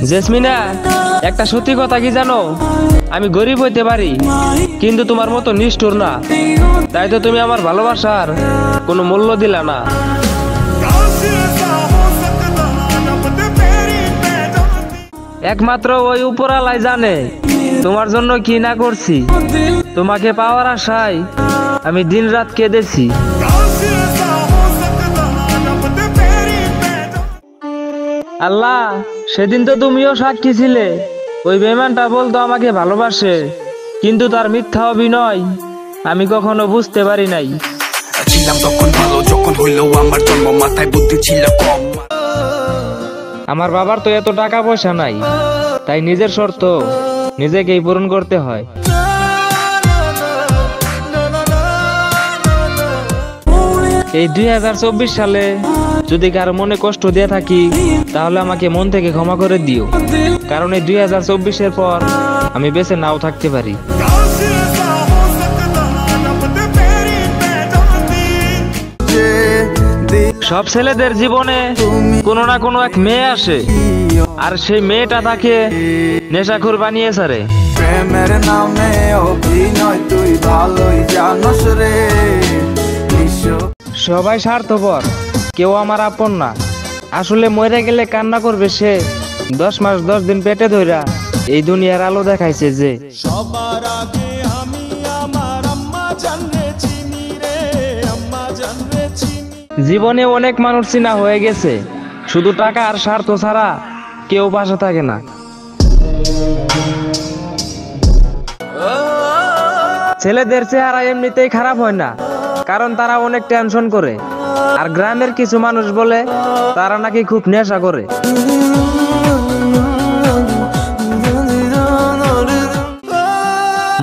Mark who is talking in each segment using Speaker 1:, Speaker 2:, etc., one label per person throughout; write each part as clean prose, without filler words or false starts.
Speaker 1: জেসমিনা, একটা সত্যি কথা কি জানো? আমি গরিব হইতে পারি, কিন্তু তোমার মতো নিষ্ঠুর না। তাই তো তুমি আমার ভালোবাসার কোনো মূল্য দিলা না। একমাত্র ওই উপরালাই জানে তোমার জন্য কি না করছি। তোমাকে পাওয়ার আশায় আমি দিন রাত কেঁদেছি। আল্লাহ, সেদিন তো তুমিও সাক্ষী ছিলে। ওই বেঈমানটা বলতো আমাকে ভালোবাসে, কিন্তু তার মিথ্যা অভিনয় আমি কখনো বুঝতে পারি নাই।
Speaker 2: ছিলাম তখন ভালো, যখন হইলো আমার জন্ম, মাথায় বুদ্ধি ছিল কম।
Speaker 1: আমার বাবার তো এত টাকা পয়সা নাই, তাই নিজের শর্ত নিজেকেই পূরণ করতে হয়। এই 2024 সালে যদি কারো মনে কষ্ট দিয়ে থাকি, তাহলে আমাকে মন থেকে ক্ষমা করে দিও, কারণ এই 2024-এর পর আমি বেঁচে নাও থাকতে পারি। সব ছেলেদের জীবনে কোনো না কোনো এক মেয়ে আসে, আর সেই মেয়েটা তাকে নেশাখোর বানিয়ে ছাড়ে।
Speaker 2: প্রেমের নামে অভিনয় তুই ভালোই জানোস রে।
Speaker 1: সবাই স্বার্থপর, কেউ আমার আপন না। আসলে মরে গেলে কান্না করবে সে 10 মাস 10 দিন পেটে ধইরা এই দুনিয়ার আলো দেখাইছে যে।
Speaker 3: সবার আগে আমি আমার আম্মা জানরে চিনি রে, আম্মা জানরে চিনি।
Speaker 1: জীবনে অনেক মানুষ চিনা হয়ে গেছে, শুধু টাকা আর স্বার্থ ছাড়া কেউ পাশে থাকে না। ছেলেদের চেহারা এমনিতেই খারাপ হয় না, কারণ তারা অনেক টেনশন করে। আর গ্রামের কিছু মানুষ বলে তারা নাকি খুব নেশা করে।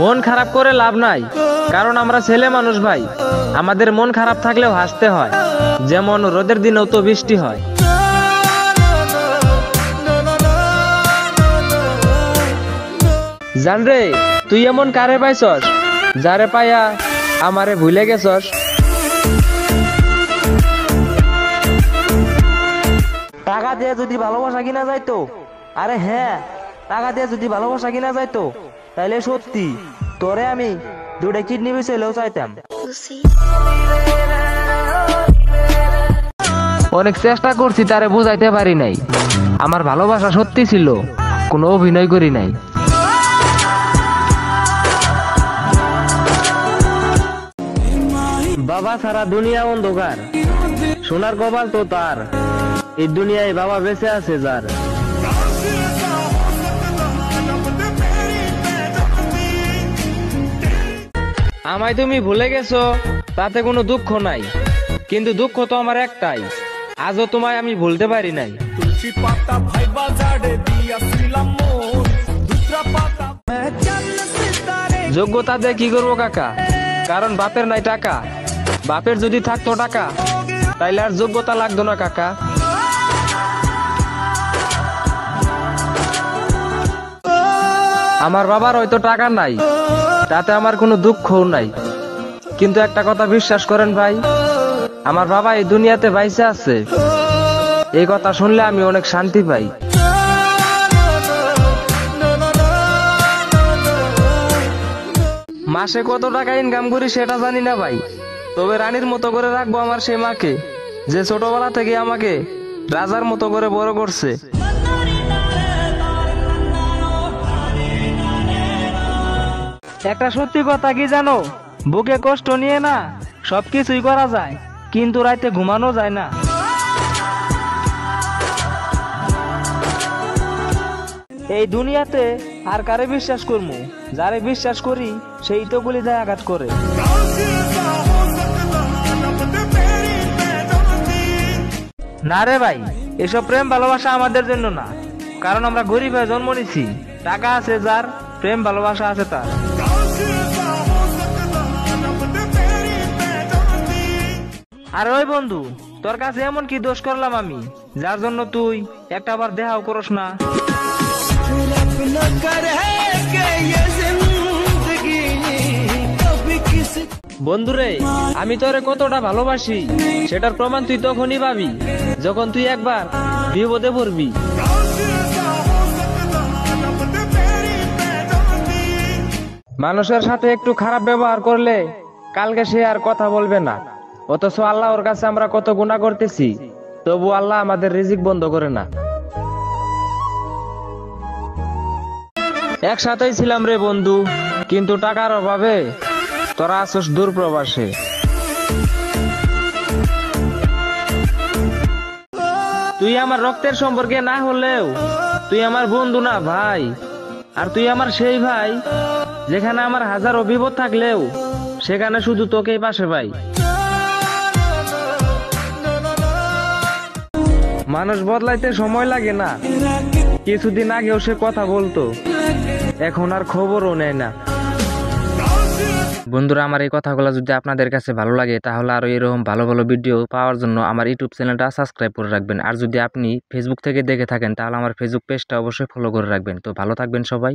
Speaker 1: মন খারাপ করে লাভ নাই, কারণ আমরা ছেলে মানুষ ভাই। আমাদের মন খারাপ থাকলেও হাসতে হয়, যেমন রোদের দিনেও তো বৃষ্টি হয়। জানরে, তুই এমন কারে পাইছস যারে পাইয়া আমারে ভুলে গেছস? টাকা দিয়ে যদি ভালোবাসা কিনা যাইতো, আরে হ্যাঁ, টাকা দিয়ে যদি ভালোবাসা কিনা যাইতো, তাইলে সত্যি তোরে আমি 2টা কিডনি বেচলেও চাইতাম। অনেক চেষ্টা করছি, তারে বুঝাইতে পারি নাই আমার ভালোবাসা সত্যি ছিল, কোনো অভিনয় করি নাই। বাবা সারা দুনিয়া অন্ধকার, সোনার কপাল তো তার, এই দুনিয়ায় বাবা বেঁচে আছে যার। আমায় তুমি ভুলে গেছো, তাতে কোনো দুঃখ নাই, কিন্তু দুঃখ তো আমার একটাই, আজও তোমায় আমি ভুলতে পারি নাই।
Speaker 3: তুলসী পাতা ভাই বাজারে দিয়াছিলাম মোর, দুসরা পাতা
Speaker 1: যোগ্যতা দিয়ে কি করবো কাকা, কারণ বাপের নাই টাকা। বাপের যদি থাকতো টাকা, তাইলে আর যোগ্যতা লাগতো না কাকা। আমার বাবার হয়তো টাকা নাই, তাতে আমার কোনো দুঃখও নাই, কিন্তু একটা কথা বিশ্বাস করেন ভাই, আমার বাবা এই দুনিয়াতে বাইসে আছে, এই কথা শুনলে আমি অনেক শান্তি পাই। মাসে কত টাকা ইনকাম করি সেটা জানি না ভাই, তবে রানীর মতো করে রাখবো আমার সেই মাকে, যে ছোটবেলা থেকে আমাকে রাজার মতো করে বড় করছে। একটা সত্যি কথা কি জানো, বুকে কষ্ট নিয়ে না সবকিছুই করা যায়, কিন্তু রাতে ঘুমানো যায় না। এই দুনিয়াতে আর কারে বিশ্বাস করবো? যারে বিশ্বাস করি সেই তো কলিজায় আঘাত করে। না রে ভাই, এসব প্রেম ভালোবাসা আমাদের জন্য না, কারণ আমরা গরিব হয়ে জন্ম নিছি। টাকা আছে যার, প্রেম ভালোবাসা আছে তার। আর ওই বন্ধু, তোর কাছে এমন কি দোষ করলাম আমি, যার জন্য তুই একটা বার দেখাও করস না? বন্ধুরে, আমি তোরে কতটা ভালোবাসি সেটার প্রমাণ তুই তখনই পাবি যখন তুই একবার বিপদে পড়বি। মানুষের সাথে একটু খারাপ ব্যবহার করলে কালকে সে আর কথা বলবে না, অথচ আল্লাহর কাছে আমরা কত গুনাহ করতেছি, তবু আল্লাহ আমাদের রিজিক বন্ধ করে না। একসাথেই ছিলাম রে বন্ধু, কিন্তু টাকার অভাবে তোরা আসস দূর প্রবাসে। তুই আমার রক্তের সম্পর্কে না হলেও তুই আমার বন্ধু না ভাই, আর তুই আমার সেই ভাই যেখানে আমার হাজার বিপদ থাকলেও সেখানে শুধু তোকেই পাশে পাই। মানুষ বদলাইতে সময় লাগে না, কিছুদিন আগেও সে কথা বলতো, এখন আর খবরও নেয় না। বন্ধুরা, আমার এই কথাগুলো যদি আপনাদের কাছে ভালো লাগে তাহলে আরো এরকম ভালো ভালো ভিডিও পাওয়ার জন্য আমার ইউটিউব চ্যানেলটা সাবস্ক্রাইব করে রাখবেন। আর যদি আপনি ফেসবুক থেকে দেখে থাকেন তাহলে আমার ফেসবুক পেজটা অবশ্যই ফলো করে রাখবেন। তো ভালো থাকবেন সবাই।